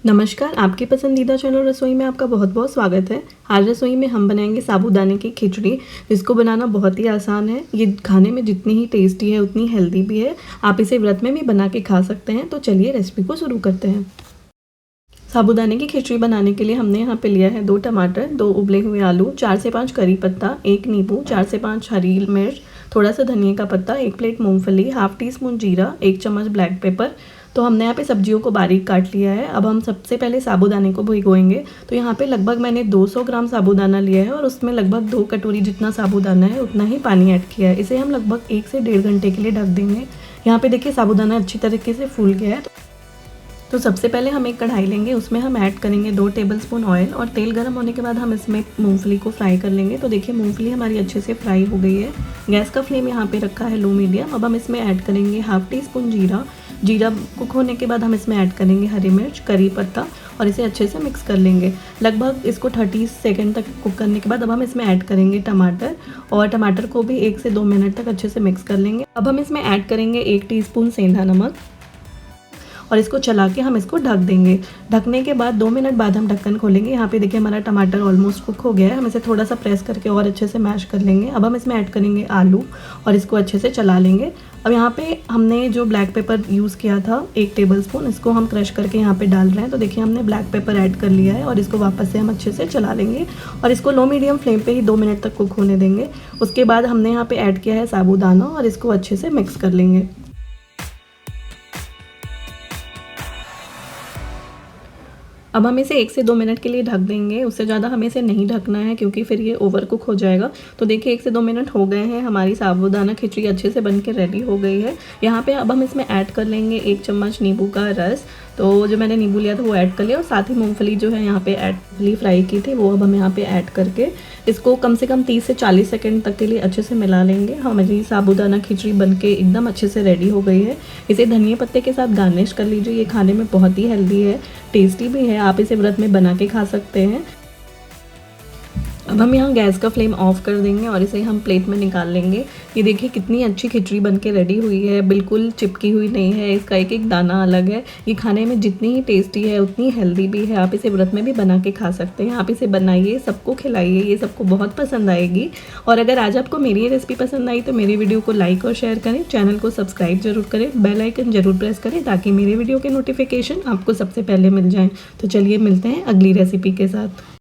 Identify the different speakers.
Speaker 1: नमस्कार, आपके पसंदीदा चैनल रसोई में आपका बहुत बहुत स्वागत है। आज रसोई में हम बनाएंगे साबूदाने की खिचड़ी, जिसको बनाना बहुत ही आसान है। ये खाने में जितनी ही टेस्टी है उतनी हेल्दी भी है। आप इसे व्रत में भी बना के खा सकते हैं। तो चलिए रेसिपी को शुरू करते हैं। साबूदाने की खिचड़ी बनाने के लिए हमने यहाँ पे लिया है 2 टमाटर, 2 उबले हुए आलू, 4 से 5 करी पत्ता, 1 नींबू, 4 से 5 हरी मिर्च, थोड़ा सा धनिया का पत्ता, 1 प्लेट मूंगफली, हाफ टी स्पून जीरा, 1 चम्मच ब्लैक पेपर। तो हमने यहाँ पे सब्जियों को बारीक काट लिया है। अब हम सबसे पहले साबूदाने को भिगोएंगे। तो यहाँ पे लगभग मैंने 200 ग्राम साबूदाना लिया है और उसमें लगभग 2 कटोरी जितना साबूदाना है उतना ही पानी ऐड किया है। इसे हम लगभग 1 से 1.5 घंटे के लिए ढक देंगे। यहाँ पे देखिए साबूदाना अच्छी तरीके से फूल गया है। तो सबसे पहले हम एक कढ़ाई लेंगे, उसमें हम ऐड करेंगे 2 टेबलस्पून ऑयल और तेल गर्म होने के बाद हम इसमें मूंगफली को फ्राई कर लेंगे। तो देखिए मूंगफली हमारी अच्छे से फ्राई हो गई है। गैस का फ्लेम यहाँ पे रखा है लो मीडियम। अब हम इसमें ऐड करेंगे हाफ टी स्पून जीरा। जीरा कुक होने के बाद हम इसमें ऐड करेंगे हरी मिर्च, करी पत्ता और इसे अच्छे से मिक्स कर लेंगे। लगभग इसको 30 सेकेंड तक कुक करने के बाद अब हम इसमें ऐड करेंगे टमाटर और टमाटर को भी 1 से 2 मिनट तक अच्छे से मिक्स कर लेंगे। अब हम इसमें ऐड करेंगे 1 टीस्पून सेंधा नमक और इसको चला के हम इसको ढक देंगे। ढकने के बाद 2 मिनट बाद हम ढक्कन खोलेंगे। यहाँ पे देखिए हमारा टमाटर ऑलमोस्ट कुक हो गया है। हम इसे थोड़ा सा प्रेस करके और अच्छे से मैश कर लेंगे। अब हम इसमें ऐड करेंगे आलू और इसको अच्छे से चला लेंगे। अब यहाँ पे हमने जो ब्लैक पेपर यूज़ किया था 1 टेबलस्पून, इसको हम क्रश करके यहाँ पे डाल रहे हैं। तो देखिए हमने ब्लैक पेपर ऐड कर लिया है और इसको वापस से हम अच्छे से चला लेंगे और इसको लो मीडियम फ्लेम पे ही 2 मिनट तक कुक होने देंगे। उसके बाद हमने यहाँ पे ऐड किया है साबूदाना और इसको अच्छे से मिक्स कर लेंगे। अब हम इसे 1 से 2 मिनट के लिए ढक देंगे। उससे ज़्यादा हमें इसे नहीं ढकना है क्योंकि फिर ये ओवर कुक हो जाएगा। तो देखिए 1 से 2 मिनट हो गए हैं, हमारी साबूदाना खिचड़ी अच्छे से बन के रेडी हो गई है। यहाँ पे अब हम इसमें ऐड कर लेंगे 1 चम्मच नींबू का रस। तो जो मैंने नींबू लिया था वो ऐड कर लिया और साथ ही मूंगफली जो है यहाँ पे मूंगफली फ्राई की थी वो अब हम यहाँ पे ऐड करके इसको कम से कम 30 से 40 सेकंड तक के लिए अच्छे से मिला लेंगे। हमारी साबूदाना खिचड़ी बनके एकदम अच्छे से रेडी हो गई है। इसे धनिया पत्ते के साथ गार्निश कर लीजिए। ये खाने में बहुत ही हेल्दी है, टेस्टी भी है। आप इसे व्रत में बना के खा सकते हैं। अब हम यहाँ गैस का फ्लेम ऑफ कर देंगे और इसे हम प्लेट में निकाल लेंगे। ये देखिए कितनी अच्छी खिचड़ी बनके रेडी हुई है, बिल्कुल चिपकी हुई नहीं है। इसका एक एक दाना अलग है। ये खाने में जितनी ही टेस्टी है उतनी हेल्दी भी है। आप इसे व्रत में भी बना के खा सकते हैं। आप इसे बनाइए, सबको खिलाइए, ये सबको बहुत पसंद आएगी। और अगर आज आपको मेरी ये रेसिपी पसंद आई तो मेरी वीडियो को लाइक और शेयर करें, चैनल को सब्सक्राइब जरूर करें, बेल आइकन जरूर प्रेस करें ताकि मेरे वीडियो के नोटिफिकेशन आपको सबसे पहले मिल जाएँ। तो चलिए मिलते हैं अगली रेसिपी के साथ।